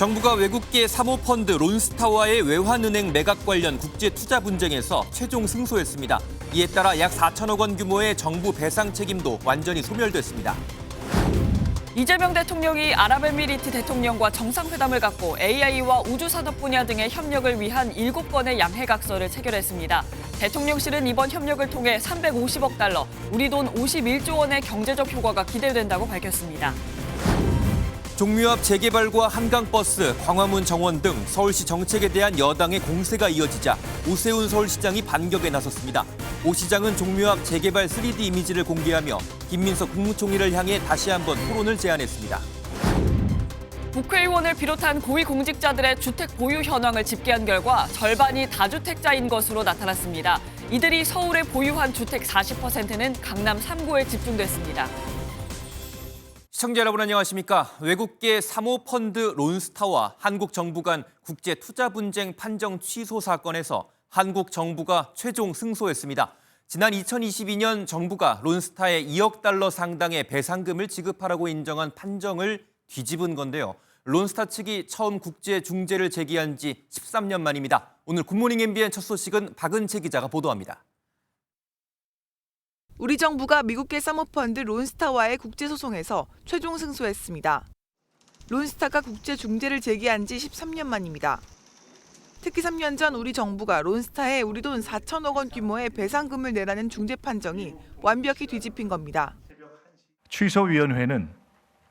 정부가 외국계 사모펀드 론스타와의 외환은행 매각 관련 국제 투자 분쟁에서 최종 승소했습니다. 이에 따라 약 4천억 원 규모의 정부 배상 책임도 완전히 소멸됐습니다. 이재명 대통령이 아랍에미리트 대통령과 정상회담을 갖고 AI와 우주산업 분야 등의 협력을 위한 7건의 양해각서를 체결했습니다. 대통령실은 이번 협력을 통해 350억 달러, 우리 돈 51조 원의 경제적 효과가 기대된다고 밝혔습니다. 종묘앞 재개발과 한강버스, 광화문 정원 등 서울시 정책에 대한 여당의 공세가 이어지자 오세훈 서울시장이 반격에 나섰습니다. 오 시장은 종묘앞 재개발 3D 이미지를 공개하며 김민석 국무총리를 향해 다시 한번 토론을 제안했습니다. 국회의원을 비롯한 고위공직자들의 주택 보유 현황을 집계한 결과 절반이 다주택자인 것으로 나타났습니다. 이들이 서울에 보유한 주택 40%는 강남 3구에 집중됐습니다. 시청자 여러분 안녕하십니까? 외국계 사모펀드 론스타와 한국 정부 간 국제 투자 분쟁 판정 취소 사건에서 한국 정부가 최종 승소했습니다. 지난 2022년 정부가 론스타에 2억 달러 상당의 배상금을 지급하라고 인정한 판정을 뒤집은 건데요. 론스타 측이 처음 국제 중재를 제기한 지 13년 만입니다. 오늘 굿모닝 MBN 첫 소식은 박은채 기자가 보도합니다. 우리 정부가 미국계 사모펀드 론스타와의 국제소송에서 최종 승소했습니다. 론스타가 국제 중재를 제기한 지 13년 만입니다. 특히 3년 전 우리 정부가 론스타에 우리 돈 4천억 원 규모의 배상금을 내라는 중재 판정이 완벽히 뒤집힌 겁니다. 취소위원회는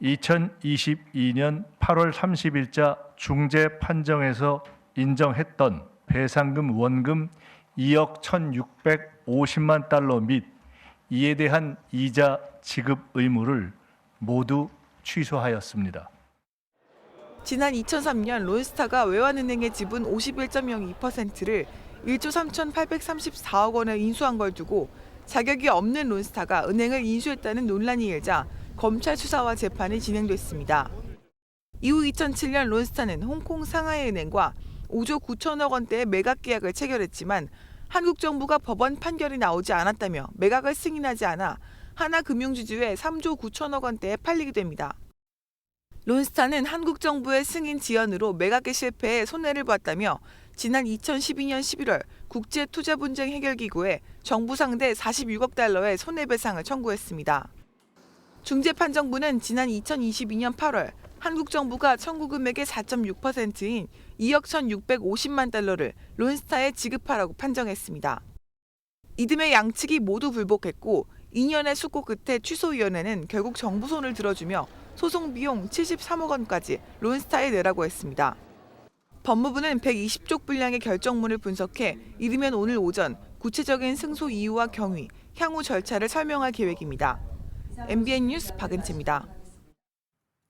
2022년 8월 30일자 중재 판정에서 인정했던 배상금 원금 2억 1,650만 달러 및 이에 대한 이자 지급 의무를 모두 취소하였습니다. 지난 2003년 론스타가 외환은행의 지분 51.02%를 1조 3,834억 원에 인수한 걸 두고 자격이 없는 론스타가 은행을 인수했다는 논란이 일자 검찰 수사와 재판이 진행됐습니다. 이후 2007년 론스타는 홍콩 상하이은행과 5조 9천억 원대의 매각 계약을 체결했지만 한국 정부가 법원 판결이 나오지 않았다며 매각을 승인하지 않아 하나금융지주에 3조 9천억 원대에 팔리게 됩니다. 론스타는 한국 정부의 승인 지연으로 매각에 실패해 손해를 봤다며 지난 2012년 11월 국제투자분쟁해결기구에 정부 상대 46억 달러의 손해배상을 청구했습니다. 중재판정부는 지난 2022년 8월 한국 정부가 청구 금액의 4.6%인 2억 1,650만 달러를 론스타에 지급하라고 판정했습니다. 이듬해 양측이 모두 불복했고 2년의 숙고 끝에 취소위원회는 결국 정부 손을 들어주며 소송 비용 73억 원까지 론스타에 내라고 했습니다. 법무부는 120쪽 분량의 결정문을 분석해 이르면 오늘 오전 구체적인 승소 이유와 경위, 향후 절차를 설명할 계획입니다. MBN 뉴스 박은채입니다.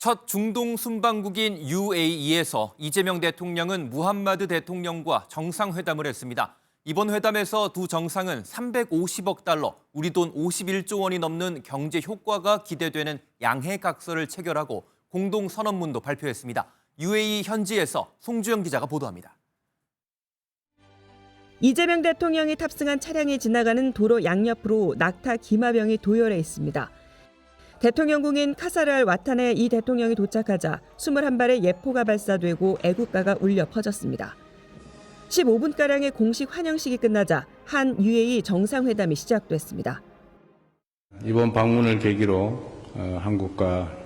첫 중동 순방국인 UAE에서 이재명 대통령은 무함마드 대통령과 정상회담을 했습니다. 이번 회담에서 두 정상은 350억 달러, 우리 돈 51조 원이 넘는 경제 효과가 기대되는 양해각서를 체결하고 공동선언문도 발표했습니다. UAE 현지에서 송주영 기자가 보도합니다. 이재명 대통령이 탑승한 차량이 지나가는 도로 양옆으로 낙타 기마병이 도열해 있습니다. 대통령궁인 카사르 와탄에 이 대통령이 도착하자 21발의 예포가 발사되고 애국가가 울려 퍼졌습니다. 15분가량의 공식 환영식이 끝나자 한 UAE 정상회담이 시작됐습니다. 이번 방문을 계기로 한국과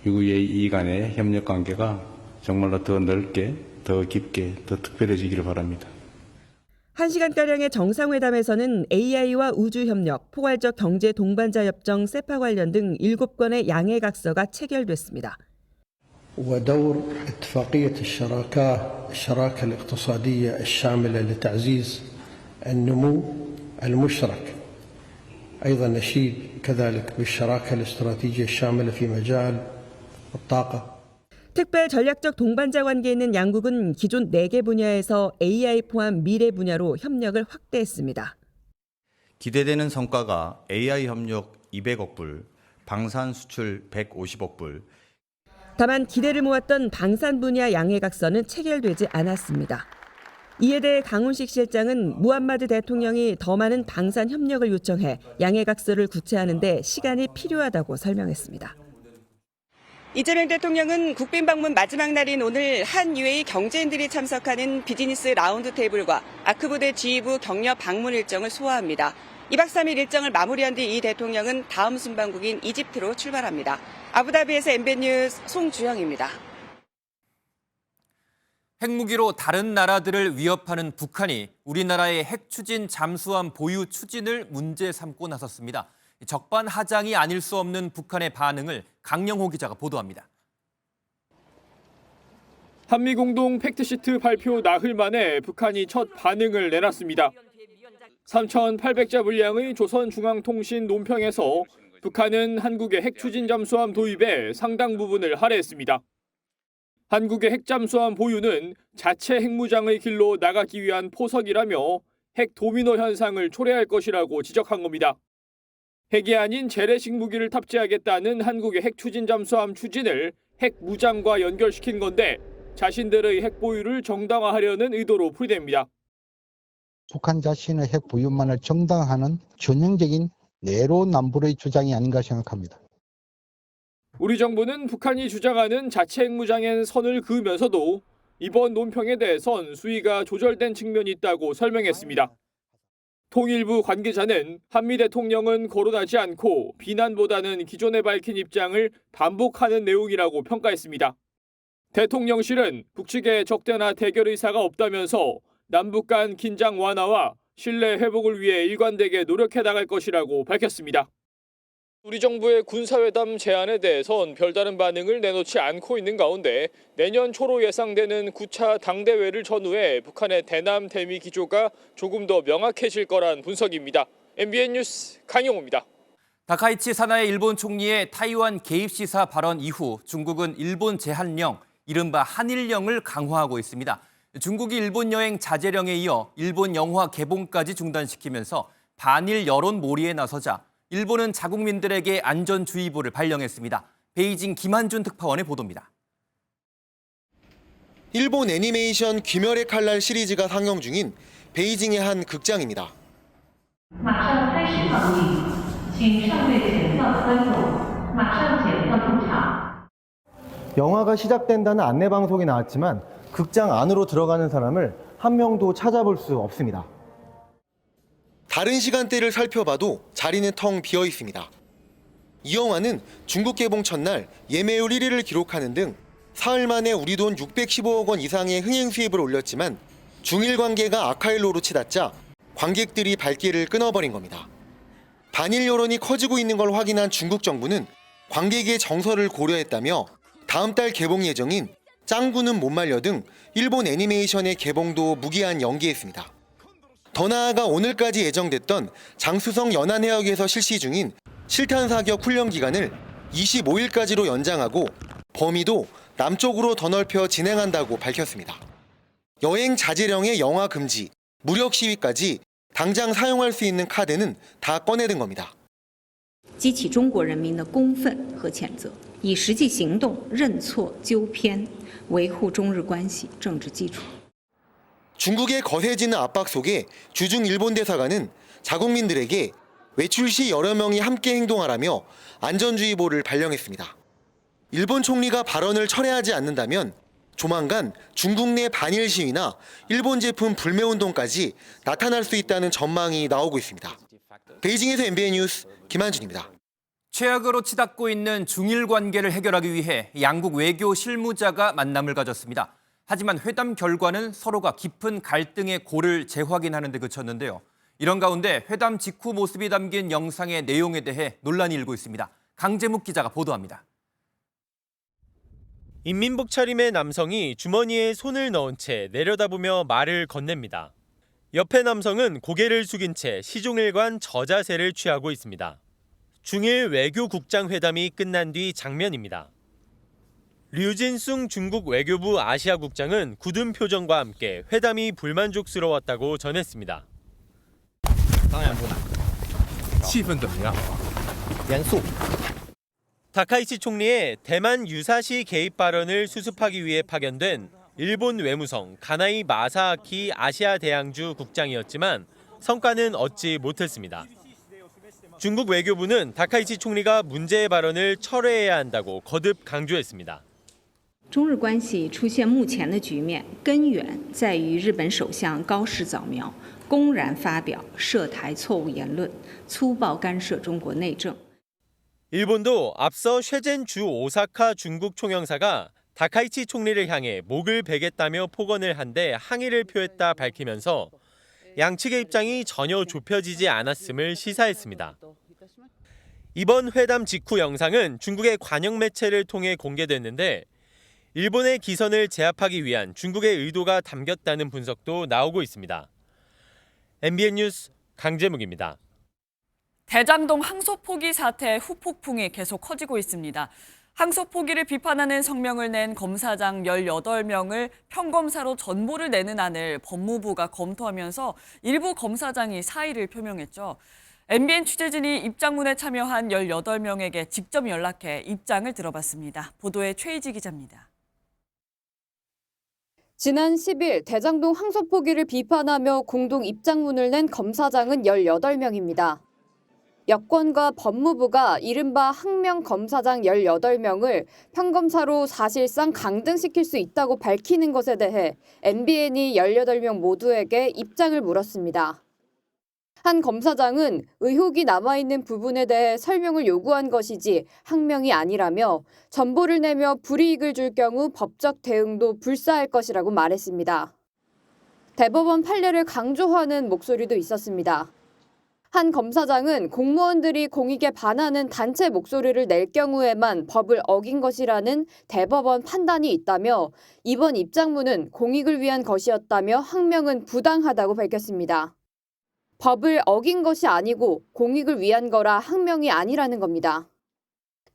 UAE 간의 협력 관계가 정말로 더 넓게, 더 깊게, 더 특별해지기를 바랍니다. 1시간가량의 정상회담에서는 AI와 우주협력, 포괄적 경제 동반자 협정 세파 관련 등 7건의 양해각서가 체결됐습니다. ودور اتفاقية الشراكة الاقتصادية الشاملة لتعزيز النمو المشترك. أيضا نشيد كذلك بالشراكة الاستراتيجية الشاملة في مجال الطاقة. 특별 전략적 동반자 관계에 있는 양국은 기존 4개 분야에서 AI 포함 미래 분야로 협력을 확대했습니다. 기대되는 성과가 AI 협력 200억 불, 방산 수출 150억 불. 다만 기대를 모았던 방산 분야 양해각서는 체결되지 않았습니다. 이에 대해 강훈식 실장은 무함마드 대통령이 더 많은 방산 협력을 요청해 양해각서를 구체하는 데 시간이 필요하다고 설명했습니다. 이재명 대통령은 국빈 방문 마지막 날인 오늘 한 UAE 경제인들이 참석하는 비즈니스 라운드 테이블과 아크부대 지휘부 격려 방문 일정을 소화합니다. 2박 3일 일정을 마무리한 뒤 이 대통령은 다음 순방국인 이집트로 출발합니다. 아부다비에서 MBN 뉴스 송주영입니다. 핵무기로 다른 나라들을 위협하는 북한이 우리나라의 핵 추진 잠수함 보유 추진을 문제 삼고 나섰습니다. 적반하장이 아닐 수 없는 북한의 반응을 강영호 기자가 보도합니다. 한미공동 팩트시트 발표 나흘 만에 북한이 첫 반응을 내놨습니다. 3,800자 분량의 조선중앙통신 논평에서 북한은 한국의 핵 추진 잠수함 도입에 상당 부분을 할애했습니다. 한국의 핵 잠수함 보유는 자체 핵무장의 길로 나가기 위한 포석이라며 핵 도미노 현상을 초래할 것이라고 지적한 겁니다. 핵이 아닌 재래식 무기를 탑재하겠다는 한국의 핵 추진 잠수함 추진을 핵 무장과 연결시킨 건데 자신들의 핵 보유를 정당화하려는 의도로 풀이됩니다. 북한 자신의 핵 보유만을 정당화하는 전형적인 내로남불의 주장이 아닌가 생각합니다. 우리 정부는 북한이 주장하는 자체 핵무장엔 선을 그으면서도 이번 논평에 대해선 수위가 조절된 측면이 있다고 설명했습니다. 통일부 관계자는 한미 대통령은 거론하지 않고 비난보다는 기존에 밝힌 입장을 반복하는 내용이라고 평가했습니다. 대통령실은 북측에 적대나 대결 의사가 없다면서 남북 간 긴장 완화와 신뢰 회복을 위해 일관되게 노력해 나갈 것이라고 밝혔습니다. 우리 정부의 군사회담 제안에 대해선 별다른 반응을 내놓지 않고 있는 가운데 내년 초로 예상되는 9차 당대회를 전후해 북한의 대남 대미 기조가 조금 더 명확해질 거란 분석입니다. MBN 뉴스 강영호입니다. 다카이치 사나이 일본 총리의 타이완 개입 시사 발언 이후 중국은 일본 제한령, 이른바 한일령을 강화하고 있습니다. 중국이 일본 여행 자제령에 이어 일본 영화 개봉까지 중단시키면서 반일 여론 몰이에 나서자 일본은 자국민들에게 안전주의보를 발령했습니다. 베이징 김한준 특파원의 보도입니다. 일본 애니메이션 귀멸의 칼날 시리즈가 상영 중인 베이징의 한 극장입니다. 영화가 시작된다는 안내방송이 나왔지만 극장 안으로 들어가는 사람을 한 명도 찾아볼 수 없습니다. 다른 시간대를 살펴봐도 자리는 텅 비어 있습니다. 이 영화는 중국 개봉 첫날 예매율 1위를 기록하는 등 사흘 만에 우리 돈 615억 원 이상의 흥행 수입을 올렸지만 중일 관계가 악화일로로 치닫자 관객들이 발길을 끊어버린 겁니다. 반일 여론이 커지고 있는 걸 확인한 중국 정부는 관객의 정서를 고려했다며 다음 달 개봉 예정인 짱구는 못 말려 등 일본 애니메이션의 개봉도 무기한 연기했습니다. 더 나아가 오늘까지 예정됐던 장쑤성 연안해역에서 실시 중인 실탄 사격 훈련 기간을 25일까지로 연장하고 범위도 남쪽으로 더 넓혀 진행한다고 밝혔습니다. 여행 자제령의 영화 금지, 무력 시위까지 당장 사용할 수 있는 카드는 다 꺼내든 겁니다. 激起中国人民的公愤和谴责，以实际行动认错纠偏，维护中日关系政治基础。 중국의 거세지는 압박 속에 주중 일본 대사관은 자국민들에게 외출 시 여러 명이 함께 행동하라며 안전주의보를 발령했습니다. 일본 총리가 발언을 철회하지 않는다면 조만간 중국 내 반일 시위나 일본 제품 불매운동까지 나타날 수 있다는 전망이 나오고 있습니다. 베이징에서 MBN 뉴스 김한준입니다. 최악으로 치닫고 있는 중일 관계를 해결하기 위해 양국 외교 실무자가 만남을 가졌습니다. 하지만 회담 결과는 서로가 깊은 갈등의 골을 재확인하는 데 그쳤는데요. 이런 가운데 회담 직후 모습이 담긴 영상의 내용에 대해 논란이 일고 있습니다. 강재묵 기자가 보도합니다. 인민복 차림의 남성이 주머니에 손을 넣은 채 내려다보며 말을 건넵니다. 옆에 남성은 고개를 숙인 채 시종일관 저자세를 취하고 있습니다. 중일 외교국장 회담이 끝난 뒤 장면입니다. 류진숭 중국 외교부 아시아국장은 굳은 표정과 함께 회담이 불만족스러웠다고 전했습니다. 다카이치 총리의 대만 유사시 개입 발언을 수습하기 위해 파견된 일본 외무성 가나이 마사아키 아시아 대양주 국장이었지만 성과는 얻지 못했습니다. 중국 외교부는 다카이치 총리가 문제의 발언을 철회해야 한다고 거듭 강조했습니다. 中日关系出现目前的局面，根源在于日本首相高市早苗公然发表涉台错误言论，粗暴干涉中国内政。 일본도 앞서 쉐젠 주 오사카 중국 총영사가 다카이치 총리를 향해 목을 베겠다며 폭언을 한 데 항의를 표했다 밝히면서 양측의 입장이 전혀 좁혀지지 않았음을 시사했습니다. 이번 회담 직후 영상은 중국의 관영 매체를 통해 공개됐는데 일본의 기선을 제압하기 위한 중국의 의도가 담겼다는 분석도 나오고 있습니다. MBN 뉴스 강재묵입니다. 대장동 항소 포기 사태 후폭풍이 계속 커지고 있습니다. 항소 포기를 비판하는 성명을 낸 검사장 18명을 평검사로 전보를 내는 안을 법무부가 검토하면서 일부 검사장이 사의를 표명했죠. MBN 취재진이 입장문에 참여한 18명에게 직접 연락해 입장을 들어봤습니다. 보도에 최희지 기자입니다. 지난 10일 대장동 항소 포기를 비판하며 공동 입장문을 낸 검사장은 18명입니다. 여권과 법무부가 이른바 항명 검사장 18명을 평검사로 사실상 강등시킬 수 있다고 밝히는 것에 대해 MBN이 18명 모두에게 입장을 물었습니다. 한 검사장은 의혹이 남아있는 부분에 대해 설명을 요구한 것이지 항명이 아니라며 전보를 내며 불이익을 줄 경우 법적 대응도 불사할 것이라고 말했습니다. 대법원 판례를 강조하는 목소리도 있었습니다. 한 검사장은 공무원들이 공익에 반하는 단체 목소리를 낼 경우에만 법을 어긴 것이라는 대법원 판단이 있다며 이번 입장문은 공익을 위한 것이었다며 항명은 부당하다고 밝혔습니다. 법을 어긴 것이 아니고 공익을 위한 거라 항명이 아니라는 겁니다.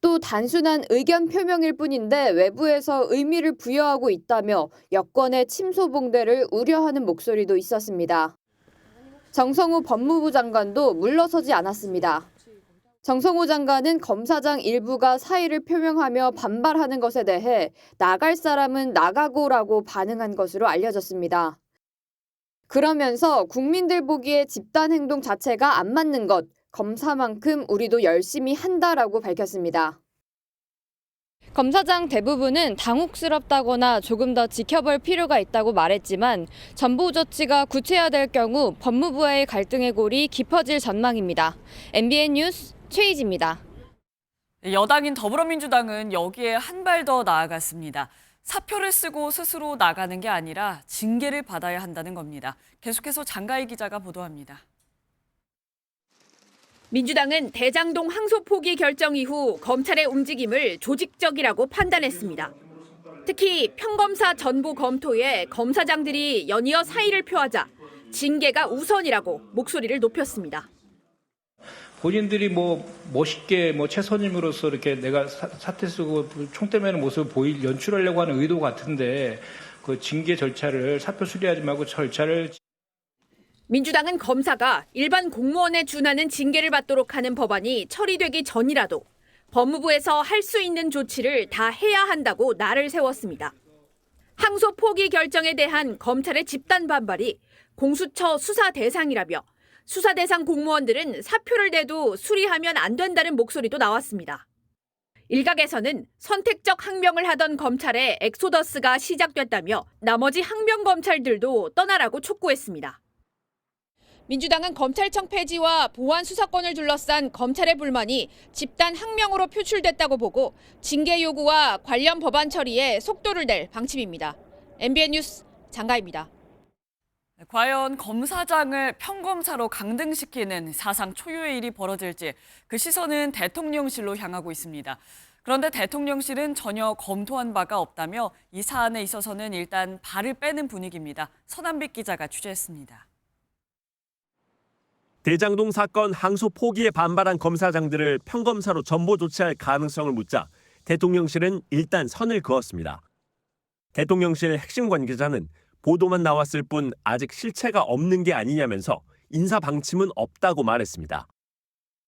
또 단순한 의견 표명일 뿐인데 외부에서 의미를 부여하고 있다며 여권의 침소봉대를 우려하는 목소리도 있었습니다. 정성호 법무부 장관도 물러서지 않았습니다. 정성호 장관은 검사장 일부가 사의를 표명하며 반발하는 것에 대해 나갈 사람은 나가고라고 반응한 것으로 알려졌습니다. 그러면서 국민들 보기에 집단 행동 자체가 안 맞는 것, 검사만큼 우리도 열심히 한다라고 밝혔습니다. 검사장 대부분은 당혹스럽다거나 조금 더 지켜볼 필요가 있다고 말했지만 전보 조치가 구체화될 경우 법무부와의 갈등의 골이 깊어질 전망입니다. MBN 뉴스 최희지입니다. 여당인 더불어민주당은 여기에 한 발 더 나아갔습니다. 사표를 쓰고 스스로 나가는 게 아니라 징계를 받아야 한다는 겁니다. 계속해서 장가희 기자가 보도합니다. 민주당은 대장동 항소 포기 결정 이후 검찰의 움직임을 조직적이라고 판단했습니다. 특히 평검사 전보 검토에 검사장들이 연이어 사의를 표하자 징계가 우선이라고 목소리를 높였습니다. 본인들이 멋있게 최선임으로서 이렇게 내가 사퇴 쓰고 총대 매는 모습을 연출하려고 하는 의도 같은데 그 징계 절차를 사표 수리하지 말고 절차를 민주당은 검사가 일반 공무원에 준하는 징계를 받도록 하는 법안이 처리되기 전이라도 법무부에서 할 수 있는 조치를 다 해야 한다고 날을 세웠습니다. 항소 포기 결정에 대한 검찰의 집단 반발이 공수처 수사 대상이라며 수사 대상 공무원들은 사표를 내도 수리하면 안 된다는 목소리도 나왔습니다. 일각에서는 선택적 항명을 하던 검찰의 엑소더스가 시작됐다며 나머지 항명 검찰들도 떠나라고 촉구했습니다. 민주당은 검찰청 폐지와 보안 수사권을 둘러싼 검찰의 불만이 집단 항명으로 표출됐다고 보고 징계 요구와 관련 법안 처리에 속도를 낼 방침입니다. MBN 뉴스 장가희입니다. 과연 검사장을 평검사로 강등시키는 사상 초유의 일이 벌어질지 그 시선은 대통령실로 향하고 있습니다. 그런데 대통령실은 전혀 검토한 바가 없다며 이 사안에 있어서는 일단 발을 빼는 분위기입니다. 서남빛 기자가 취재했습니다. 대장동 사건 항소 포기에 반발한 검사장들을 평검사로 전보 조치할 가능성을 묻자 대통령실은 일단 선을 그었습니다. 대통령실 핵심 관계자는 보도만 나왔을 뿐 아직 실체가 없는 게 아니냐면서 인사 방침은 없다고 말했습니다.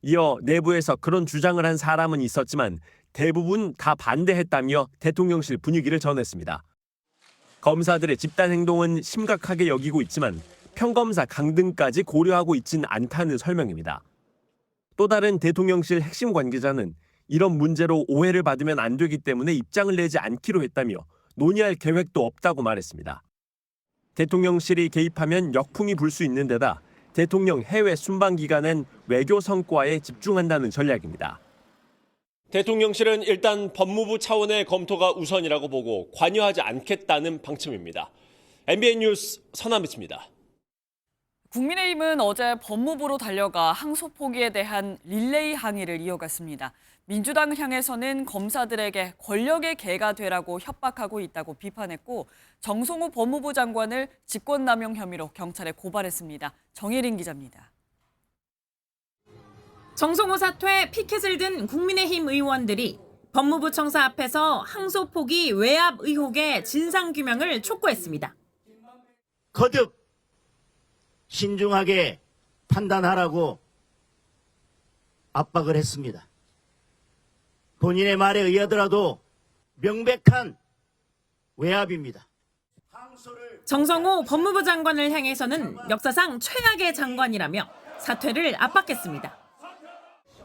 이어 내부에서 그런 주장을 한 사람은 있었지만 대부분 다 반대했다며 대통령실 분위기를 전했습니다. 검사들의 집단 행동은 심각하게 여기고 있지만 평검사 강등까지 고려하고 있진 않다는 설명입니다. 또 다른 대통령실 핵심 관계자는 이런 문제로 오해를 받으면 안 되기 때문에 입장을 내지 않기로 했다며 논의할 계획도 없다고 말했습니다. 대통령실이 개입하면 역풍이 불 수 있는 데다 대통령 해외 순방 기간엔 외교 성과에 집중한다는 전략입니다. 대통령실은 일단 법무부 차원의 검토가 우선이라고 보고 관여하지 않겠다는 방침입니다. MBN 뉴스 서남희입니다. 국민의힘은 어제 법무부로 달려가 항소 포기에 대한 릴레이 항의를 이어갔습니다. 민주당을 향해서는 검사들에게 권력의 개가 되라고 협박하고 있다고 비판했고 정성호 법무부 장관을 직권남용 혐의로 경찰에 고발했습니다. 정혜린 기자입니다. 정성호 사퇴 피켓을 든 국민의힘 의원들이 법무부 청사 앞에서 항소 포기 외압 의혹의 진상규명을 촉구했습니다. 거듭 신중하게 판단하라고 압박을 했습니다. 본인의 말에 의하더라도 명백한 외압입니다. 정성호 법무부 장관을 향해서는 역사상 최악의 장관이라며 사퇴를 압박했습니다.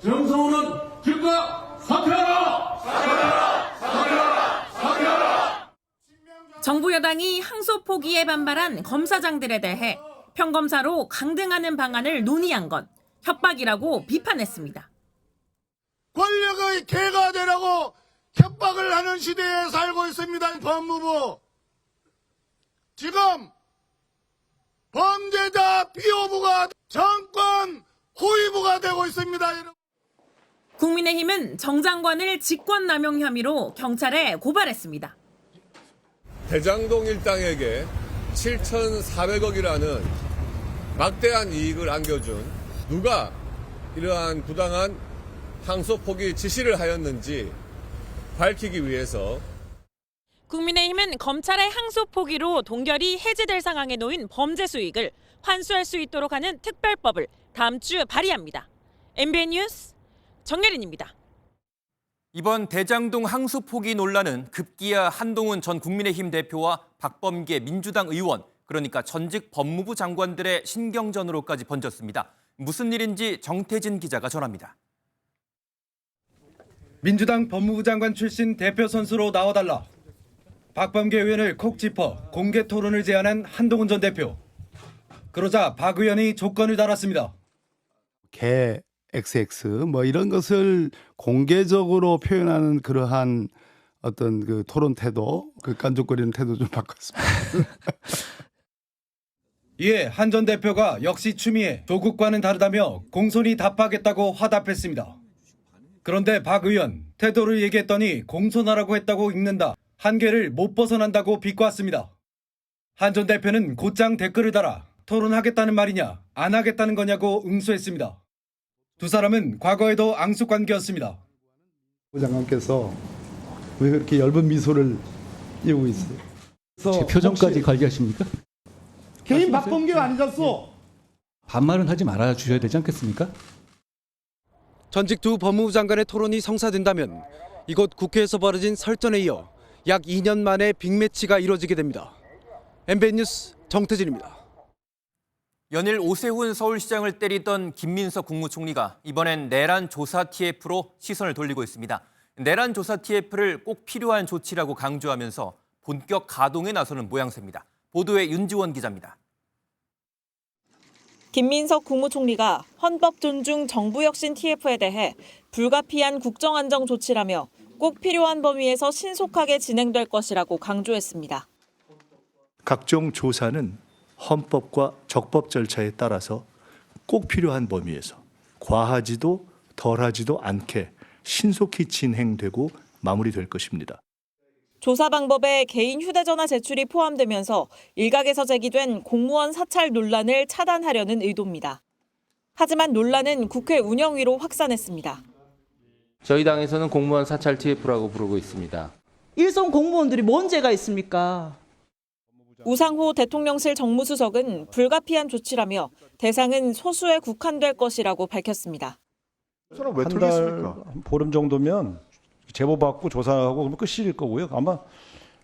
정성호는 즉각 사퇴하라! 사퇴하라! 사퇴하라! 사퇴하라! 정부 여당이 항소 포기에 반발한 검사장들에 대해 평검사로 강등하는 방안을 논의한 건 협박이라고 비판했습니다. 권력의 개가 되라고 협박을 하는 시대에 살고 있습니다. 법무부. 지금 범죄자 피오부가 정권 후위부가 되고 있습니다. 국민의힘은 정 장관을 직권남용 혐의로 경찰에 고발했습니다. 대장동 일당에게 7,400억이라는 막대한 이익을 안겨준 누가 이러한 부당한 항소 포기 지시를 하였는지 밝히기 위해서 국민의힘은 검찰의 항소 포기로 동결이 해제될 상황에 놓인 범죄 수익을 환수할 수 있도록 하는 특별법을 다음 주 발의합니다. MBN 뉴스 정예린입니다. 이번 대장동 항소 포기 논란은 급기야 한동훈 전 국민의힘 대표와 박범계 민주당 의원, 그러니까 전직 법무부 장관들의 신경전으로까지 번졌습니다. 무슨 일인지 정태진 기자가 전합니다. 민주당 법무부 장관 출신 대표 선수로 나와달라. 박범계 의원을 콕 짚어 공개 토론을 제안한 한동훈 전 대표. 그러자 박 의원이 조건을 달았습니다. 개 XX 뭐 이런 것을 공개적으로 표현하는 그러한 어떤 그 토론 태도, 그 깐족거리는 태도 좀 바꿨습니다. 이에 한 전 대표가 역시 추미애, 조국과는 다르다며 공손히 답하겠다고 화답했습니다. 그런데 박 의원, 태도를 얘기했더니 공손하라고 했다고 읽는다. 한계를 못 벗어난다고 비꼬았습니다. 한 전 대표는 곧장 댓글을 달아 토론하겠다는 말이냐, 안 하겠다는 거냐고 응수했습니다. 두 사람은 과거에도 앙숙관계였습니다. 장관께서 왜 그렇게 엷은 미소를 띄우고 있어요? 제 표정까지 관리하십니까? 개인 박범계가 아니었어. 반말은 하지 말아 주셔야 되지 않겠습니까? 전직 두 법무부 장관의 토론이 성사된다면 이곳 국회에서 벌어진 설전에 이어 약 2년 만에 빅매치가 이뤄지게 됩니다. MBN 뉴스 정태진입니다. 연일 오세훈 서울시장을 때리던 김민석 국무총리가 이번엔 내란 조사 TF로 시선을 돌리고 있습니다. 내란 조사 TF를 꼭 필요한 조치라고 강조하면서 본격 가동에 나서는 모양새입니다. 보도에 윤지원 기자입니다. 김민석 국무총리가 헌법 존중 정부 혁신 TF에 대해 불가피한 국정안정 조치라며 꼭 필요한 범위에서 신속하게 진행될 것이라고 강조했습니다. 각종 조사는 헌법과 적법 절차에 따라서 꼭 필요한 범위에서 과하지도 덜하지도 않게 신속히 진행되고 마무리될 것입니다. 조사 방법에 개인 휴대전화 제출이 포함되면서 일각에서 제기된 공무원 사찰 논란을 차단하려는 의도입니다. 하지만 논란은 국회 운영위로 확산했습니다. 저희 당에서는 공무원 사찰 TF라고 부르고 있습니다. 일선 공무원들이 뭔 죄가 있습니까? 우상호 대통령실 정무수석은 불가피한 조치라며 대상은 소수에 국한될 것이라고 밝혔습니다. 왜 털겠습니까? 보름 정도면 제보받고 조사하고 그러면 끝일 거고요. 아마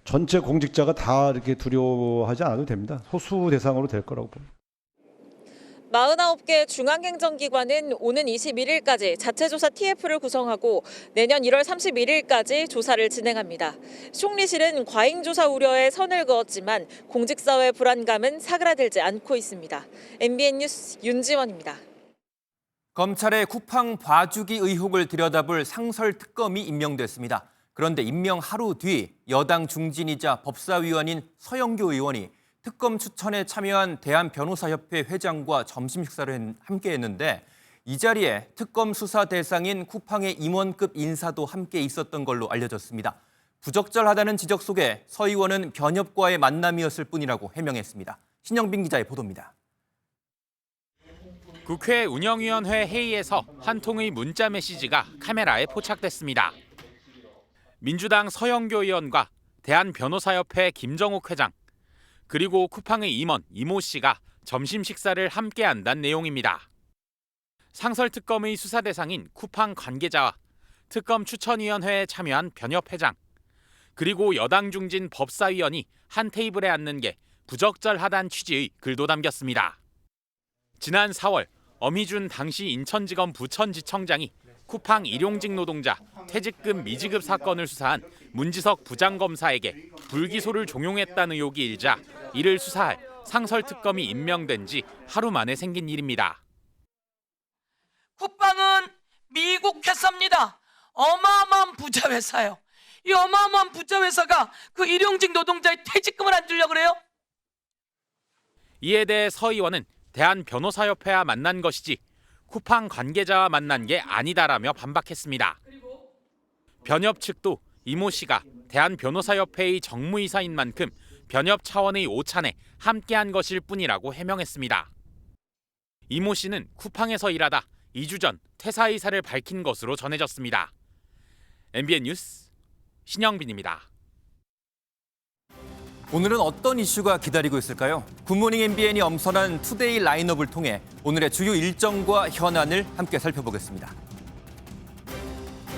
전체 공직자가 다 이렇게 두려워하지 않아도 됩니다. 소수 대상으로 될 거라고 봅니다. 49개 중앙행정기관은 오는 21일까지 자체조사 TF를 구성하고 내년 1월 31일까지 조사를 진행합니다. 총리실은 과잉조사 우려에 선을 그었지만 공직사회 불안감은 사그라들지 않고 있습니다. MBN 뉴스 윤지원입니다. 검찰의 쿠팡 봐주기 의혹을 들여다볼 상설특검이 임명됐습니다. 그런데 임명 하루 뒤 여당 중진이자 법사위원인 서영교 의원이 특검 추천에 참여한 대한변호사협회 회장과 점심 식사를 함께 했는데 이 자리에 특검 수사 대상인 쿠팡의 임원급 인사도 함께 있었던 걸로 알려졌습니다. 부적절하다는 지적 속에 서 의원은 변협과의 만남이었을 뿐이라고 해명했습니다. 신영빈 기자의 보도입니다. 국회 운영위원회 회의에서 한 통의 문자 메시지가 카메라에 포착됐습니다. 민주당 서영교 의원과 대한변호사협회 김정욱 회장, 그리고 쿠팡의 임원 이모 씨가 점심 식사를 함께한다는 내용입니다. 상설특검의 수사 대상인 쿠팡 관계자와 특검 추천위원회에 참여한 변협 회장, 그리고 여당 중진 법사위원이 한 테이블에 앉는 게 부적절하다는 취지의 글도 담겼습니다. 지난 4월 엄희준 당시 인천지검 부천지청장이 쿠팡 일용직 노동자 퇴직금 미지급 사건을 수사한 문지석 부장검사에게 불기소를 종용했다는 의혹이 일자 이를 수사할 상설특검이 임명된 지 하루 만에 생긴 일입니다. 쿠팡은 미국 회사입니다. 어마어마한 부자 회사예요. 이 어마어마한 부자 회사가 그 일용직 노동자의 퇴직금을 안 주려고 그래요? 이에 대해 서 의원은 대한변호사협회와 만난 것이지 쿠팡 관계자와 만난 게 아니다라며 반박했습니다. 변협 측도 이모 씨가 대한변호사협회의 정무이사인 만큼 변협 차원의 오찬에 함께한 것일 뿐이라고 해명했습니다. 이모 씨는 쿠팡에서 일하다 2주 전 퇴사 의사를 밝힌 것으로 전해졌습니다. MBN 뉴스 신영빈입니다. 오늘은 어떤 이슈가 기다리고 있을까요? 굿모닝 MBN이 엄선한 투데이 라인업을 통해 오늘의 주요 일정과 현안을 함께 살펴보겠습니다.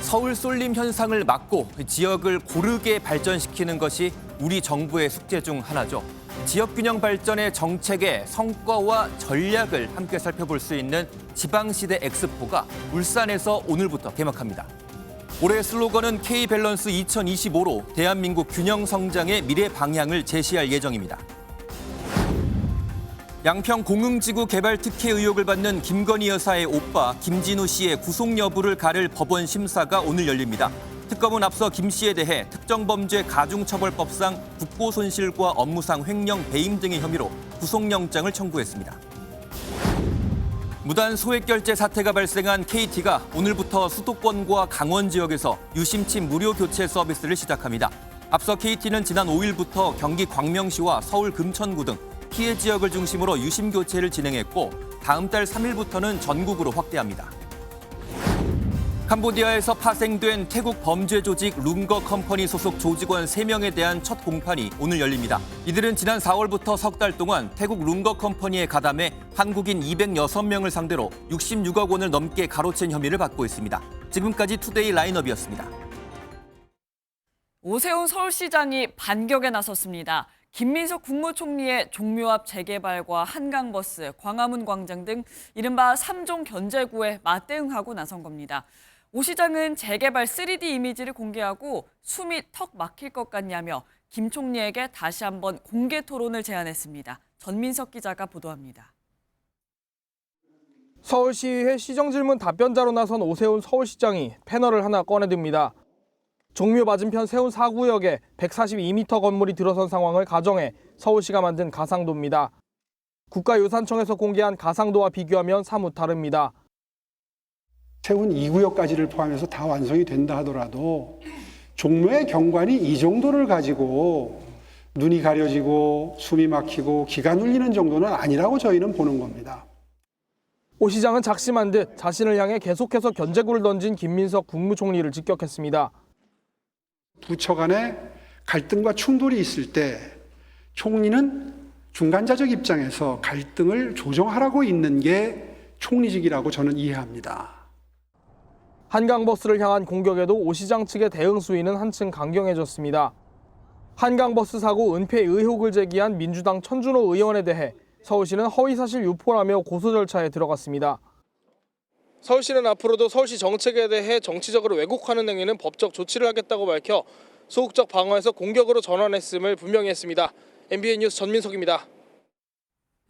서울 쏠림 현상을 막고 지역을 고르게 발전시키는 것이 우리 정부의 숙제 중 하나죠. 지역균형 발전의 정책의 성과와 전략을 함께 살펴볼 수 있는 지방시대 엑스포가 울산에서 오늘부터 개막합니다. 올해 슬로건은 K-밸런스 2025로 대한민국 균형 성장의 미래 방향을 제시할 예정입니다. 양평 공흥지구 개발 특혜 의혹을 받는 김건희 여사의 오빠 김진우 씨의 구속 여부를 가를 법원 심사가 오늘 열립니다. 특검은 앞서 김 씨에 대해 특정범죄 가중처벌법상 국고손실과 업무상 횡령 배임 등의 혐의로 구속영장을 청구했습니다. 무단 소액결제 사태가 발생한 KT가 오늘부터 수도권과 강원 지역에서 유심칩 무료 교체 서비스를 시작합니다. 앞서 KT는 지난 5일부터 경기 광명시와 서울 금천구 등 피해 지역을 중심으로 유심 교체를 진행했고 다음 달 3일부터는 전국으로 확대합니다. 캄보디아에서 파생된 태국 범죄 조직 룽거 컴퍼니 소속 조직원 3명에 대한 첫 공판이 오늘 열립니다. 이들은 지난 4월부터 석 달 동안 태국 룽거 컴퍼니에 가담해 한국인 206명을 상대로 66억 원을 넘게 가로챈 혐의를 받고 있습니다. 지금까지 투데이 라인업이었습니다. 오세훈 서울시장이 반격에 나섰습니다. 김민석 국무총리의 종묘 앞 재개발과 한강버스, 광화문 광장 등 이른바 3종 견제구에 맞대응하고 나선 겁니다. 오 시장은 재개발 3D 이미지를 공개하고 숨이 턱 막힐 것 같냐며 김 총리에게 다시 한번 공개 토론을 제안했습니다. 전민석 기자가 보도합니다. 서울시의회 시정질문 답변자로 나선 오세훈 서울시장이 패널을 하나 꺼내듭니다. 종묘 맞은편 세운 4구역에 142m 건물이 들어선 상황을 가정해 서울시가 만든 가상도입니다. 국가유산청에서 공개한 가상도와 비교하면 사뭇 다릅니다. 세운 2구역까지를 포함해서 다 완성이 된다 하더라도 종묘의 경관이 이 정도를 가지고 눈이 가려지고 숨이 막히고 기가 눌리는 정도는 아니라고 저희는 보는 겁니다. 오 시장은 작심한 듯 자신을 향해 계속해서 견제구를 던진 김민석 국무총리를 직격했습니다. 부처 간에 갈등과 충돌이 있을 때 총리는 중간자적 입장에서 갈등을 조정하라고 있는 게 총리직이라고 저는 이해합니다. 한강버스를 향한 공격에도 오 시장 측의 대응 수위는 한층 강경해졌습니다. 한강버스 사고 은폐 의혹을 제기한 민주당 천준호 의원에 대해 서울시는 허위사실 유포라며 고소 절차에 들어갔습니다. 서울시는 앞으로도 서울시 정책에 대해 정치적으로 왜곡하는 행위는 법적 조치를 하겠다고 밝혀 소극적 방어에서 공격으로 전환했음을 분명히 했습니다. MBN 뉴스 전민석입니다.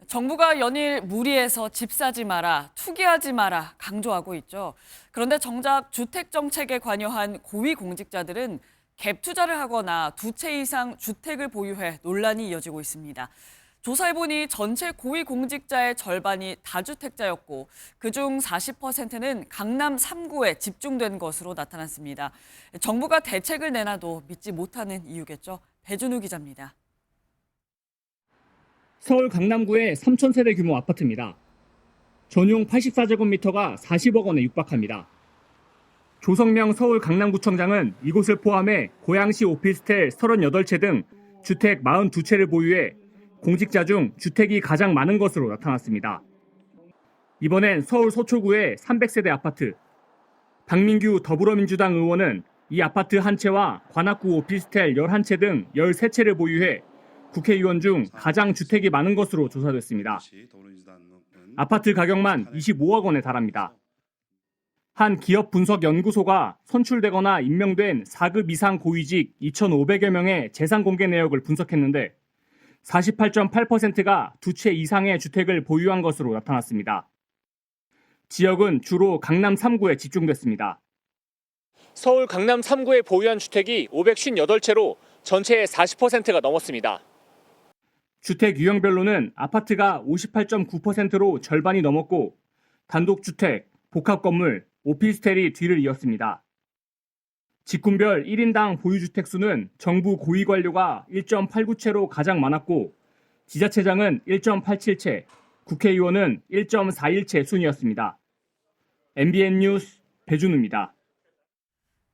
정부가 연일 무리해서 집 사지 마라, 투기하지 마라 강조하고 있죠. 그런데 정작 주택 정책에 관여한 고위 공직자들은 갭 투자를 하거나 2채 이상 주택을 보유해 논란이 이어지고 있습니다. 조사해보니 전체 고위 공직자의 절반이 다주택자였고 그중 40%는 강남 3구에 집중된 것으로 나타났습니다. 정부가 대책을 내놔도 믿지 못하는 이유겠죠. 배준우 기자입니다. 서울 강남구의 3,000세대 규모 아파트입니다. 전용 84제곱미터가 40억 원에 육박합니다. 조성명 서울 강남구청장은 이곳을 포함해 고양시 오피스텔 38채 등 주택 42채를 보유해 공직자 중 주택이 가장 많은 것으로 나타났습니다. 이번엔 서울 서초구의 300세대 아파트. 박민규 더불어민주당 의원은 이 아파트 한 채와 관악구 오피스텔 11채 등 13채를 보유해 국회의원 중 가장 주택이 많은 것으로 조사됐습니다. 아파트 가격만 25억 원에 달합니다. 한 기업 분석 연구소가 선출되거나 임명된 4급 이상 고위직 2,500여 명의 재산 공개 내역을 분석했는데 48.8%가 2채 이상의 주택을 보유한 것으로 나타났습니다. 지역은 주로 강남 3구에 집중됐습니다. 서울 강남 3구에 보유한 주택이 558채로 전체의 40%가 넘었습니다. 주택 유형별로는 아파트가 58.9%로 절반이 넘었고 단독주택, 복합건물, 오피스텔이 뒤를 이었습니다. 직군별 1인당 보유주택 수는 정부 고위관료가 1.89채로 가장 많았고 지자체장은 1.87채, 국회의원은 1.41채 순이었습니다. MBN 뉴스 배준우입니다.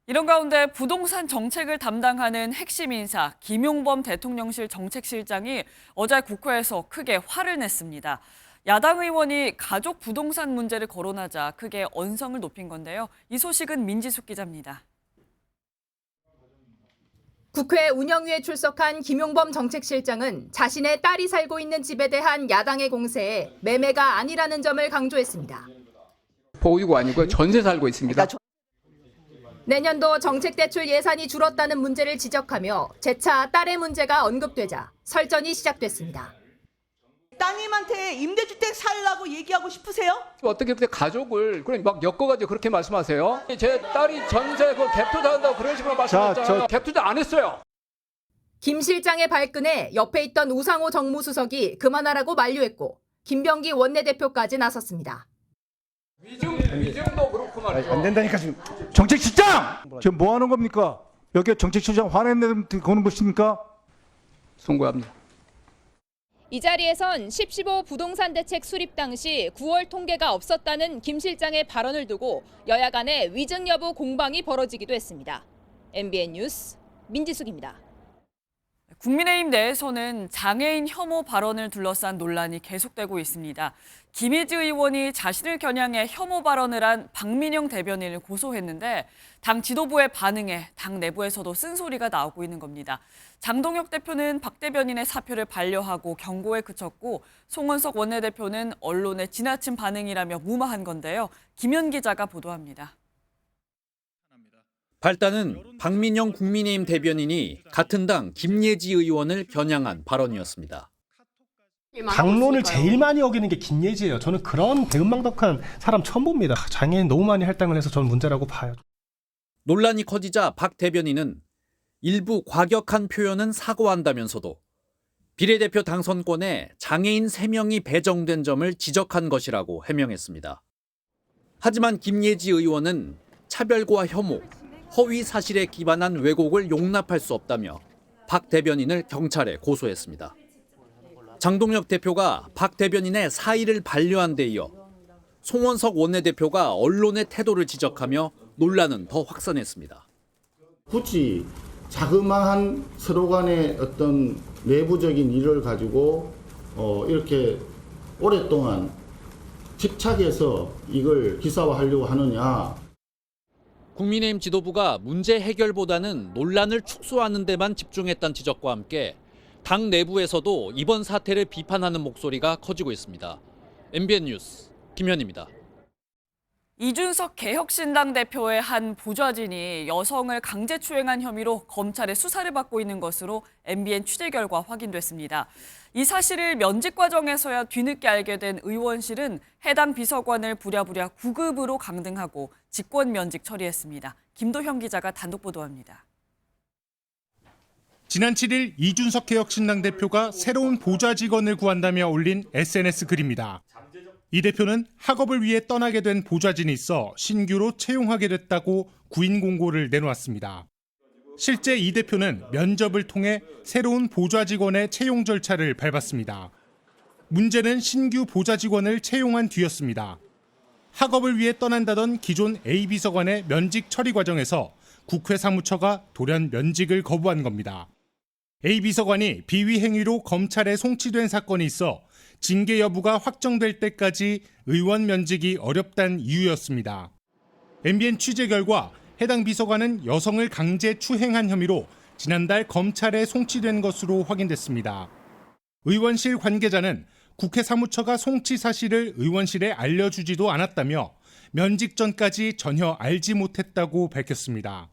이런 가운데 부동산 정책을 담당하는 핵심 인사 김용범 대통령실 정책실장이 어제 국회에서 크게 화를 냈습니다. 야당 의원이 가족 부동산 문제를 거론하자 크게 언성을 높인 건데요. 이 소식은 민지숙 기자입니다. 국회 운영위에 출석한 김용범 정책실장은 자신의 딸이 살고 있는 집에 대한 야당의 공세에 매매가 아니라는 점을 강조했습니다. 보유고 아니고요. 전세 살고 있습니다. 내년도 정책대출 예산이 줄었다는 문제를 지적하며 재차 딸의 문제가 언급되자 설전이 시작됐습니다. 따님한테 임대주택 살라고 얘기하고 싶으세요? 어떻게 그때 가족을 그냥 막 엮어가지고 그렇게 말씀하세요? 제 딸이 전세 그 갭 투자한다고 그런 식으로 말씀하셨잖아요. 갭 투자 안 했어요. 김 실장의 발끈에 옆에 있던 우상호 정무수석이 그만하라고 만류했고 김병기 원내대표까지 나섰습니다. 위증도 그렇고 말이죠. 안 된다니까 지금. 정책실장! 지금 뭐 하는 겁니까? 여기 정책실장 화내는 거는 것입니까? 송구합니다. 이 자리에선 10.15 부동산 대책 수립 당시 9월 통계가 없었다는 김 실장의 발언을 두고 여야 간의 위증 여부 공방이 벌어지기도 했습니다. MBN 뉴스 민지숙입니다. 국민의힘 내에서는 장애인 혐오 발언을 둘러싼 논란이 계속되고 있습니다. 김희지 의원이 자신을 겨냥해 혐오 발언을 한 박민영 대변인을 고소했는데 당 지도부의 반응에 당 내부에서도 쓴소리가 나오고 있는 겁니다. 장동혁 대표는 박 대변인의 사표를 반려하고 경고에 그쳤고 송원석 원내대표는 언론의 지나친 반응이라며 무마한 건데요. 김현 기자가 보도합니다. 발단은 박민영 국민의힘 대변인이 같은 당 김예지 의원을 겨냥한 발언이었습니다. 당론을 제일 많이 어기는 게 김예지예요. 저는 그런 배은망덕한 사람 처음 봅니다. 장애인 너무 많이 할당을 해서 저는 문제라고 봐요. 논란이 커지자 박 대변인은 일부 과격한 표현은 사과한다면서도 비례대표 당선권에 장애인 3명이 배정된 점을 지적한 것이라고 해명했습니다. 하지만 김예지 의원은 차별과 혐오, 허위 사실에 기반한 왜곡을 용납할 수 없다며 박 대변인을 경찰에 고소했습니다. 장동혁 대표가 박 대변인의 사의를 반려한 데 이어 송원석 원내대표가 언론의 태도를 지적하며 논란은 더 확산했습니다. 굳이 자그마한 서로 간의 어떤 내부적인 일을 가지고 이렇게 오랫동안 집착해서 이걸 기사화하려고 하느냐. 국민의힘 지도부가 문제 해결보다는 논란을 축소하는 데만 집중했다는 지적과 함께 당 내부에서도 이번 사태를 비판하는 목소리가 커지고 있습니다. MBN 뉴스 김현입니다. 이준석 개혁신당 대표의 한 보좌진이 여성을 강제추행한 혐의로 검찰의 수사를 받고 있는 것으로 MBN 취재 결과 확인됐습니다. 이 사실을 면직 과정에서야 뒤늦게 알게 된 의원실은 해당 비서관을 부랴부랴 9급으로 강등하고 직권 면직 처리했습니다. 김도형 기자가 단독 보도합니다. 지난 7일 이준석 개혁신당 대표가 새로운 보좌 직원을 구한다며 올린 SNS 글입니다. 이 대표는 학업을 위해 떠나게 된 보좌진이 있어 신규로 채용하게 됐다고 구인 공고를 내놓았습니다. 실제 이 대표는 면접을 통해 새로운 보좌 직원의 채용 절차를 밟았습니다. 문제는 신규 보좌 직원을 채용한 뒤였습니다. 학업을 위해 떠난다던 기존 A 비서관의 면직 처리 과정에서 국회 사무처가 돌연 면직을 거부한 겁니다. A 비서관이 비위 행위로 검찰에 송치된 사건이 있어 징계 여부가 확정될 때까지 의원 면직이 어렵다는 이유였습니다. MBN 취재 결과 해당 비서관은 여성을 강제 추행한 혐의로 지난달 검찰에 송치된 것으로 확인됐습니다. 의원실 관계자는 국회 사무처가 송치 사실을 의원실에 알려주지도 않았다며 면직 전까지 전혀 알지 못했다고 밝혔습니다.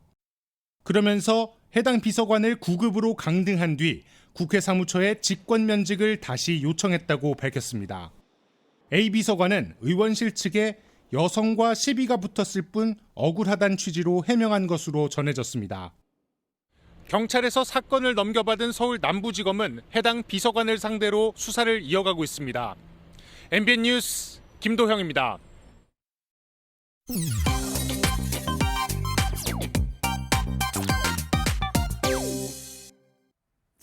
그러면서 해당 비서관을 9급으로 강등한 뒤 국회 사무처에 직권 면직을 다시 요청했다고 밝혔습니다. A 비서관은 의원실 측에 여성과 시비가 붙었을 뿐 억울하다는 취지로 해명한 것으로 전해졌습니다. 경찰에서 사건을 넘겨받은 서울 남부지검은 해당 비서관을 상대로 수사를 이어가고 있습니다. MBN 뉴스 김도형입니다.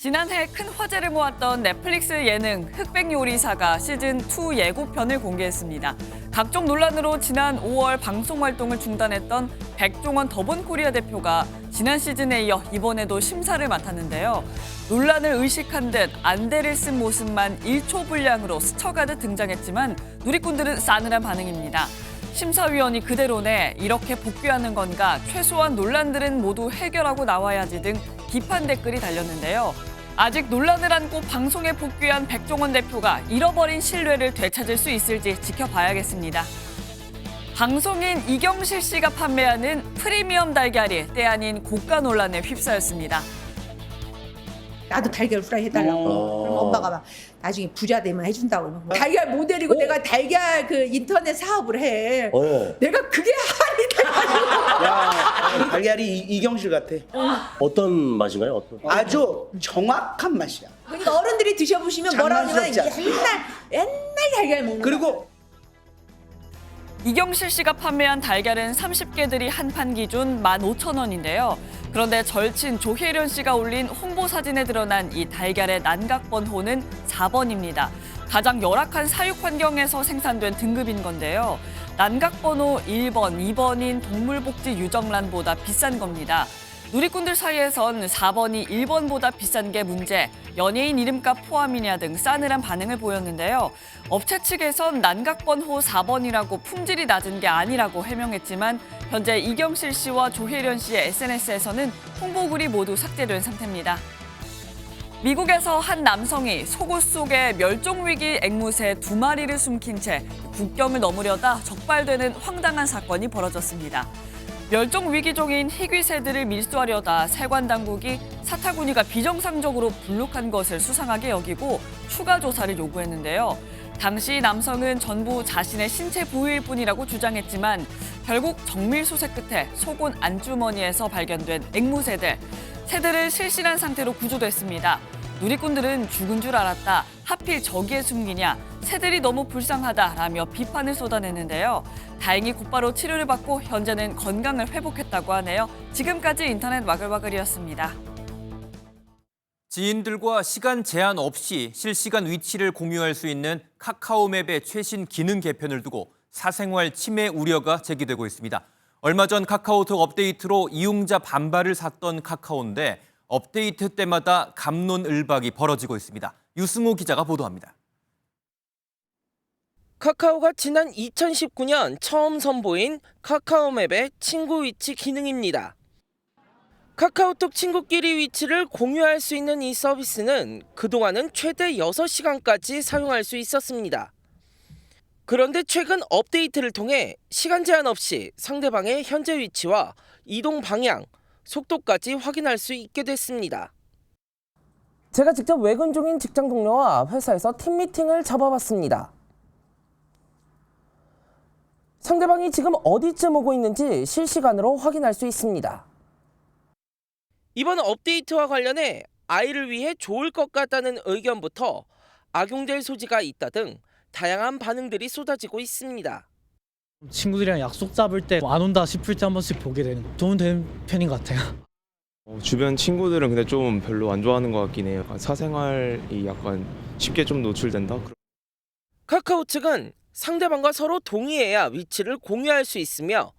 지난해 큰 화제를 모았던 넷플릭스 예능 흑백요리사가 시즌2 예고편을 공개했습니다. 각종 논란으로 지난 5월 방송 활동을 중단했던 백종원 더본코리아 대표가 지난 시즌에 이어 이번에도 심사를 맡았는데요. 논란을 의식한 듯 안대를 쓴 모습만 1초 분량으로 스쳐가듯 등장했지만 누리꾼들은 싸늘한 반응입니다. 심사위원이 그대로네, 이렇게 복귀하는 건가, 최소한 논란들은 모두 해결하고 나와야지 등 비판 댓글이 달렸는데요. 아직 논란을 안고 방송에 복귀한 백종원 대표가 잃어버린 신뢰를 되찾을 수 있을지 지켜봐야겠습니다. 방송인 이경실 씨가 판매하는 프리미엄 달걀이 때 아닌 고가 논란에 휩싸였습니다. 나도 달걀 후라이 해달라고. 그럼 엄마가 막 나중에 부자 되면 해준다고. 달걀 모델이고 내가 달걀 그 인터넷 사업을 해. 내가 그게 할이 돼가지고. 야, 달걀이 이경실 같아. 어떤 맛인가요? 아주 정확한 맛이야. 그러니까 어른들이 드셔보시면 뭐라 하냐면 옛날 달걀 먹는 그리고 이경실 씨가 판매한 달걀은 30개들이 한 판 기준 15,000원인데요. 그런데 절친 조혜련 씨가 올린 홍보 사진에 드러난 이 달걀의 난각번호는 4번입니다. 가장 열악한 사육 환경에서 생산된 등급인 건데요. 난각번호 1번, 2번인 동물복지 유정란보다 비싼 겁니다. 누리꾼들 사이에선 4번이 1번보다 비싼 게 문제, 연예인 이름값 포함이냐 등 싸늘한 반응을 보였는데요. 업체 측에선 난각번호 4번이라고 품질이 낮은 게 아니라고 해명했지만 현재 이경실 씨와 조혜련 씨의 SNS에서는 홍보글이 모두 삭제된 상태입니다. 미국에서 한 남성이 속옷 속에 멸종위기 앵무새 2마리를 숨긴 채 국경을 넘으려다 적발되는 황당한 사건이 벌어졌습니다. 멸종위기종인 희귀새들을 밀수하려다 세관 당국이 사타구니가 비정상적으로 불룩한 것을 수상하게 여기고 추가 조사를 요구했는데요. 당시 남성은 전부 자신의 신체 부위일 뿐이라고 주장했지만 결국 정밀 수색 끝에 속옷 안주머니에서 발견된 앵무새들. 새들을 실신한 상태로 구조됐습니다. 누리꾼들은 죽은 줄 알았다. 하필 저기에 숨기냐. 새들이 너무 불쌍하다라며 비판을 쏟아냈는데요. 다행히 곧바로 치료를 받고 현재는 건강을 회복했다고 하네요. 지금까지 인터넷 와글와글이었습니다. 지인들과 시간 제한 없이 실시간 위치를 공유할 수 있는 카카오맵의 최신 기능 개편을 두고 사생활 침해 우려가 제기되고 있습니다. 얼마 전 카카오톡 업데이트로 이용자 반발을 샀던 카카오인데 업데이트 때마다 갑론을박이 벌어지고 있습니다. 유승호 기자가 보도합니다. 카카오가 지난 2019년 처음 선보인 카카오맵의 친구 위치 기능입니다. 카카오톡 친구끼리 위치를 공유할 수 있는 이 서비스는 그동안은 최대 6시간까지 사용할 수 있었습니다. 그런데 최근 업데이트를 통해 시간 제한 없이 상대방의 현재 위치와 이동 방향, 속도까지 확인할 수 있게 됐습니다. 제가 직접 외근 중인 직장 동료와 회사에서 팀 미팅을 잡아봤습니다. 상대방이 지금 어디쯤 오고 있는지 실시간으로 확인할 수 있습니다. 이번 업데이트와 관련해 아이를 위해 좋을 것 같다는 의견부터 악용될 소지가 있다 등 다양한 반응들이 쏟아지고 있습니다. 친구들이랑 약속 잡을 때 안 온다 싶을 때 한 번씩 보게 되는 도움되는 편인 것 같아요. 주변 친구들은 근데 좀 별로 안 좋아하는 것 같긴 해요. 사생활이 약간 쉽게 좀 노출된다. 카카오 측은 상대방과 서로 동의해야 위치를 공유할 수 있으며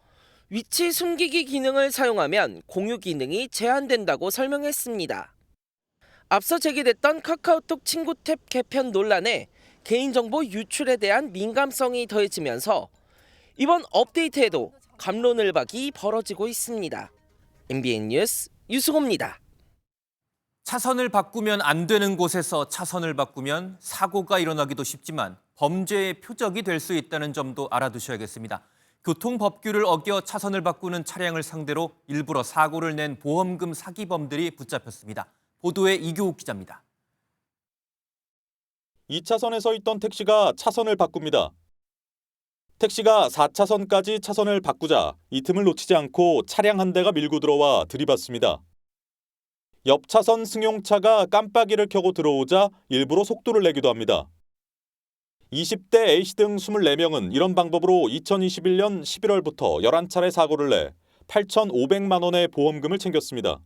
위치 숨기기 기능을 사용하면 공유 기능이 제한된다고 설명했습니다. 앞서 제기됐던 카카오톡 친구 탭 개편 논란에 개인정보 유출에 대한 민감성이 더해지면서 이번 업데이트에도 갑론을박이 벌어지고 있습니다. MBN 뉴스 유승호입니다. 차선을 바꾸면 안 되는 곳에서 차선을 바꾸면 사고가 일어나기도 쉽지만 범죄의 표적이 될 수 있다는 점도 알아두셔야겠습니다. 교통법규를 어겨 차선을 바꾸는 차량을 상대로 일부러 사고를 낸 보험금 사기범들이 붙잡혔습니다. 보도에 이교욱 기자입니다. 2차선에 서 있던 택시가 차선을 바꿉니다. 택시가 4차선까지 차선을 바꾸자 이 틈을 놓치지 않고 차량 한 대가 밀고 들어와 들이받습니다. 옆 차선 승용차가 깜빡이를 켜고 들어오자 일부러 속도를 내기도 합니다. 20대 A씨 등 24명은 이런 방법으로 2021년 11월부터 11차례 사고를 내 8,500만 원의 보험금을 챙겼습니다.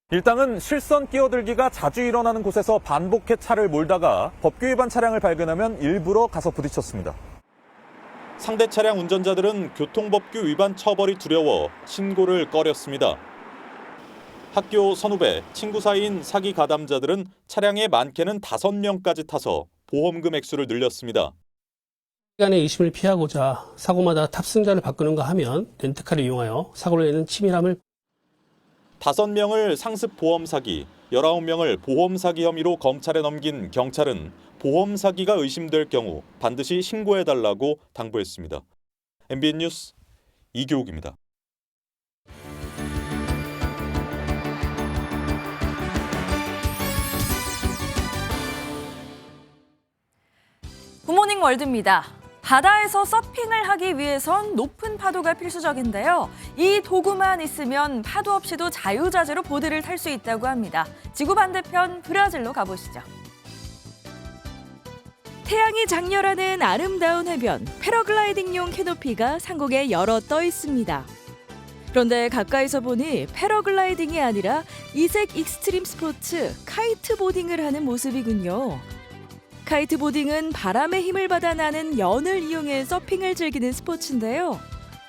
일당은 실선 끼어들기가 자주 일어나는 곳에서 반복해 차를 몰다가 법규 위반 차량을 발견하면 일부러 가서 부딪혔습니다. 상대 차량 운전자들은 교통법규 위반 처벌이 두려워 신고를 꺼렸습니다. 학교 선후배, 친구 사이인 사기 가담자들은 차량에 많게는 5명까지 타서 보험금 액수를 늘렸습니다. 시간의 의심을 피하고자 사고마다 탑승자를 바꾸는가 하면 렌트카를 이용하여 사고를 내는 치밀함을 5명을 상습 보험 사기, 19명을 보험 사기 혐의로 검찰에 넘긴 경찰은 보험 사기가 의심될 경우 반드시 신고해달라고 당부했습니다. MBN 뉴스 이교욱입니다. 굿모닝 월드입니다. 바다에서 서핑을 하기 위해선 높은 파도가 필수적인데요. 이 도구만 있으면 파도 없이도 자유자재로 보드를 탈 수 있다고 합니다. 지구 반대편 브라질로 가보시죠. 태양이 장렬하는 아름다운 해변, 패러글라이딩용 캐노피가 상공에 여러 떠 있습니다. 그런데 가까이서 보니 패러글라이딩이 아니라 이색 익스트림 스포츠, 카이트보딩을 하는 모습이군요. 카이트보딩은 바람의 힘을 받아 나는 연을 이용해 서핑을 즐기는 스포츠인데요.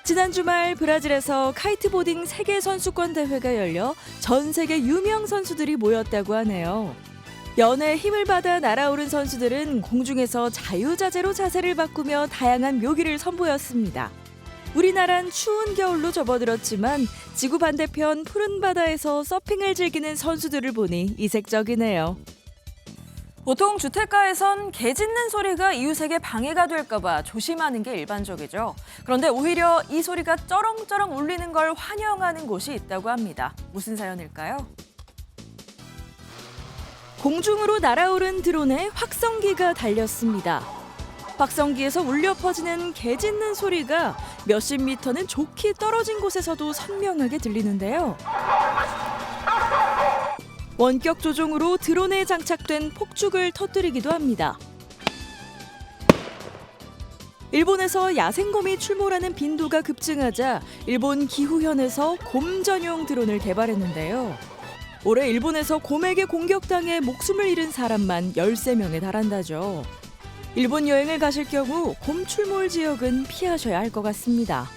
지난 주말 브라질에서 카이트보딩 세계 선수권 대회가 열려 전 세계 유명 선수들이 모였다고 하네요. 연에 힘을 받아 날아오른 선수들은 공중에서 자유자재로 자세를 바꾸며 다양한 묘기를 선보였습니다. 우리나란 추운 겨울로 접어들었지만 지구 반대편 푸른 바다에서 서핑을 즐기는 선수들을 보니 이색적이네요. 보통 주택가에선 개 짖는 소리가 이웃에게 방해가 될까 봐 조심하는 게 일반적이죠. 그런데 오히려 이 소리가 쩌렁쩌렁 울리는 걸 환영하는 곳이 있다고 합니다. 무슨 사연일까요? 공중으로 날아오른 드론에 확성기가 달렸습니다. 확성기에서 울려 퍼지는 개 짖는 소리가 몇십 미터는 좋게 떨어진 곳에서도 선명하게 들리는데요. 원격 조종으로 드론에 장착된 폭죽을 터뜨리기도 합니다. 일본에서 야생곰이 출몰하는 빈도가 급증하자 일본 기후현에서 곰 전용 드론을 개발했는데요. 올해 일본에서 곰에게 공격당해 목숨을 잃은 사람만 13명에 달한다죠. 일본 여행을 가실 경우 곰 출몰 지역은 피하셔야 할 것 같습니다.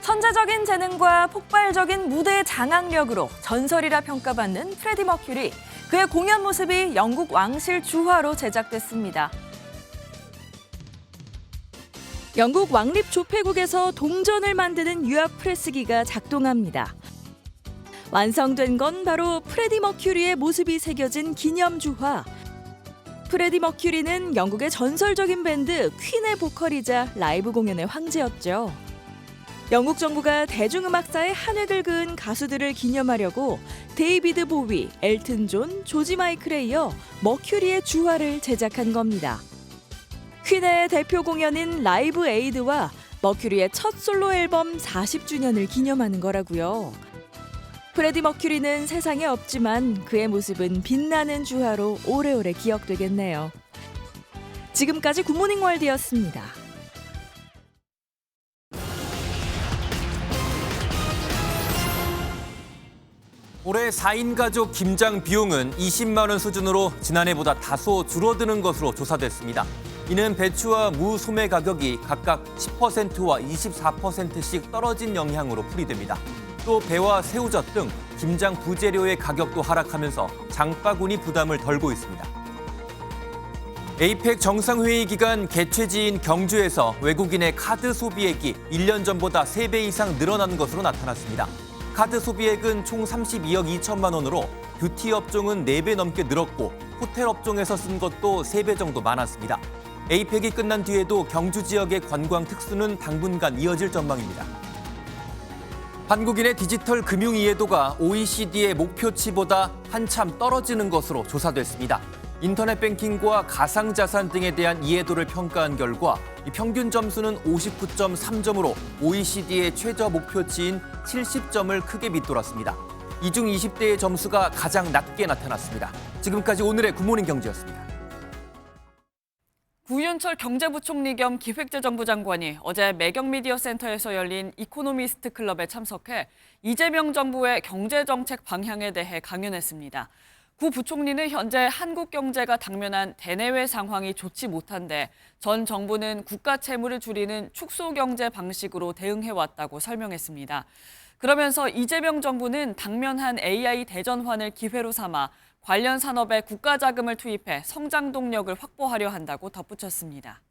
천재적인 재능과 폭발적인 무대 장악력으로 전설이라 평가받는 프레디 머큐리. 그의 공연 모습이 영국 왕실 주화로 제작됐습니다. 영국 왕립 조폐국에서 동전을 만드는 유압 프레스기가 작동합니다. 완성된 건 바로 프레디 머큐리의 모습이 새겨진 기념주화. 프레디 머큐리는 영국의 전설적인 밴드 퀸의 보컬이자 라이브 공연의 황제였죠. 영국 정부가 대중음악사의 한 획을 그은 가수들을 기념하려고 데이비드 보위, 엘튼 존, 조지 마이클에 이어 머큐리의 주화를 제작한 겁니다. 퀸의 대표 공연인 라이브 에이드와 머큐리의 첫 솔로 앨범 40주년을 기념하는 거라고요. 프레디 머큐리는 세상에 없지만 그의 모습은 빛나는 주화로 오래오래 기억되겠네요. 지금까지 굿모닝 월드였습니다. 올해 4인 가족 김장 비용은 20만 원 수준으로 지난해보다 다소 줄어드는 것으로 조사됐습니다. 이는 배추와 무 소매 가격이 각각 10%와 24%씩 떨어진 영향으로 풀이됩니다. 또 배와 새우젓 등 김장 부재료의 가격도 하락하면서 장바구니 부담을 덜고 있습니다. 에이펙 정상회의 기간 개최지인 경주에서 외국인의 카드 소비액이 1년 전보다 3배 이상 늘어난 것으로 나타났습니다. 카드 소비액은 총 32억 2천만 원으로 뷰티 업종은 4배 넘게 늘었고 호텔 업종에서 쓴 것도 3배 정도 많았습니다. 에이펙이 끝난 뒤에도 경주 지역의 관광 특수는 당분간 이어질 전망입니다. 한국인의 디지털 금융 이해도가 OECD의 목표치보다 한참 떨어지는 것으로 조사됐습니다. 인터넷 뱅킹과 가상자산 등에 대한 이해도를 평가한 결과 평균 점수는 59.3점으로 OECD의 최저 목표치인 70점을 크게 밑돌았습니다. 이 중 20대의 점수가 가장 낮게 나타났습니다. 지금까지 오늘의 굿모닝 경제였습니다. 구윤철 경제부총리 겸 기획재정부 장관이 어제 매경미디어센터에서 열린 이코노미스트 클럽에 참석해 이재명 정부의 경제정책 방향에 대해 강연했습니다. 구 부총리는 현재 한국 경제가 당면한 대내외 상황이 좋지 못한데 전 정부는 국가 채무를 줄이는 축소 경제 방식으로 대응해왔다고 설명했습니다. 그러면서 이재명 정부는 당면한 AI 대전환을 기회로 삼아 관련 산업에 국가 자금을 투입해 성장 동력을 확보하려 한다고 덧붙였습니다.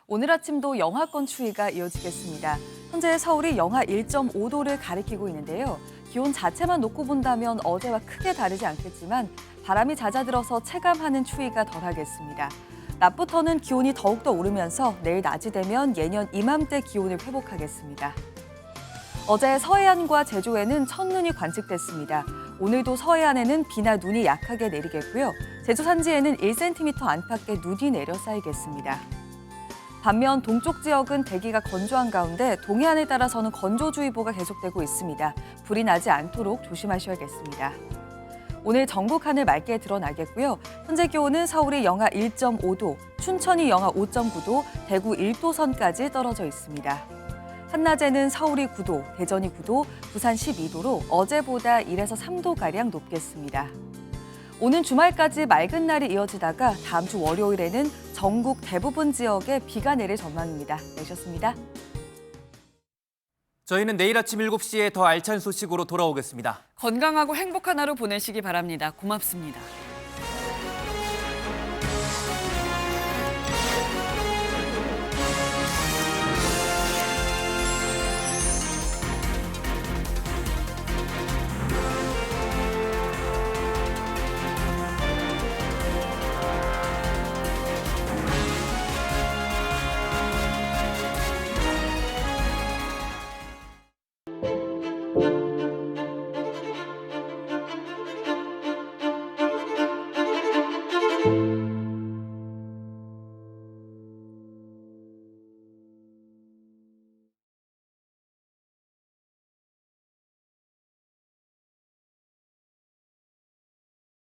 오늘 아침도 영하권 추위가 이어지겠습니다. 현재 서울이 영하 1.5도를 가리키고 있는데요. 기온 자체만 놓고 본다면 어제와 크게 다르지 않겠지만 바람이 잦아들어서 체감하는 추위가 덜하겠습니다. 낮부터는 기온이 더욱더 오르면서 내일 낮이 되면 예년 이맘때 기온을 회복하겠습니다. 어제 서해안과 제주에는 첫눈이 관측됐습니다. 오늘도 서해안에는 비나 눈이 약하게 내리겠고요. 제주 산지에는 1cm 안팎의 눈이 내려 쌓이겠습니다. 반면 동쪽 지역은 대기가 건조한 가운데 동해안에 따라서는 건조주의보가 계속되고 있습니다. 불이 나지 않도록 조심하셔야겠습니다. 오늘 전국 하늘 맑게 드러나겠고요. 현재 기온은 서울이 영하 1.5도, 춘천이 영하 5.9도, 대구 1도 선까지 떨어져 있습니다. 한낮에는 서울이 9도, 대전이 9도, 부산 12도로 어제보다 1에서 3도가량 높겠습니다. 오는 주말까지 맑은 날이 이어지다가 다음 주 월요일에는 전국 대부분 지역에 비가 내릴 전망입니다. 내셨습니다. 저희는 내일 아침 7시에 더 알찬 소식으로 돌아오겠습니다. 건강하고 행복한 하루 보내시기 바랍니다. 고맙습니다.